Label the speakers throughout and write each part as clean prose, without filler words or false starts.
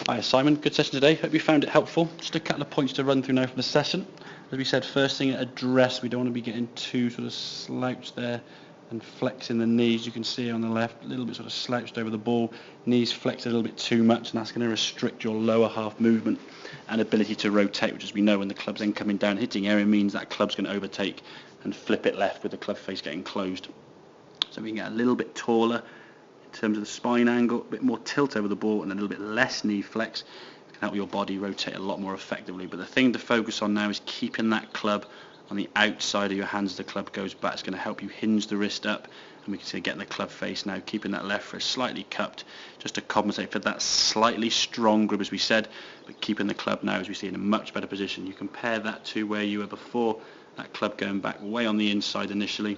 Speaker 1: Hi Simon, good session today. Hope you found it helpful. Just a couple of points to run through now for the session. As we said, first thing at address, we don't want to be getting too sort of slouched there and flexing the knees. You can see on the left, a little bit sort of slouched over the ball, knees flexed a little bit too much, and that's going to restrict your lower half movement and ability to rotate, which, as we know, when the club's then coming down hitting area, means that club's going to overtake and flip it left with the club face getting closed. So we can get a little bit taller in terms of the spine angle, a bit more tilt over the ball and a little bit less knee flex. It can help your body rotate a lot more effectively. But the thing to focus on now is keeping that club on the outside of your hands as the club goes back. It's going to help you hinge the wrist up, and we can see getting the club face now, keeping that left wrist slightly cupped just to compensate for that slightly strong grip as we said, but keeping the club now, as we see, in a much better position. You compare that to where you were before, that club going back way on the inside initially.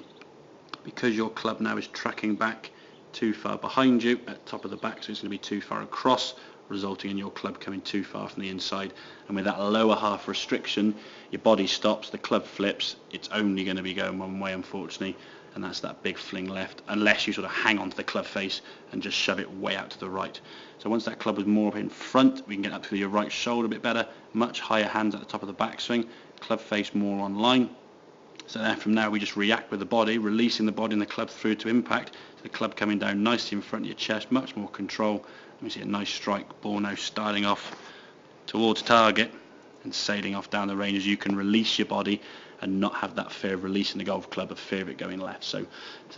Speaker 1: Because your club now is tracking back too far behind you at the top of the back, so it's going to be too far across, resulting in your club coming too far from the inside. And with that lower half restriction, your body stops, the club flips, it's only going to be going one way, unfortunately, and that's that big fling left, unless you sort of hang on to the club face and just shove it way out to the right. So once that club was more up in front, we can get up through your right shoulder a bit better, much higher hands at the top of the backswing, club face more on line. So then from now we just react with the body, releasing the body and the club through to impact. So the club coming down nicely in front of your chest, much more control. And we see a nice strike, ball now starting off towards target and sailing off down the range as you can release your body and not have that fear of releasing the golf club, of fear of it going left. So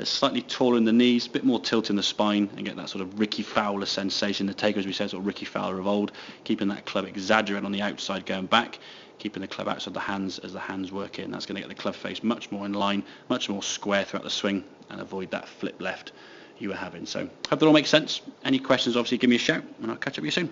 Speaker 1: slightly taller in the knees, a bit more tilt in the spine, and get that sort of Ricky Fowler sensation. The taker, as we said, sort of Ricky Fowler of old, keeping that club exaggerated on the outside going back, keeping the club outside the hands as the hands work in. That's going to get the club face much more in line, much more square throughout the swing, and avoid that flip left you were having. So hope that all makes sense. Any questions, obviously give me a shout and I'll catch up with you soon.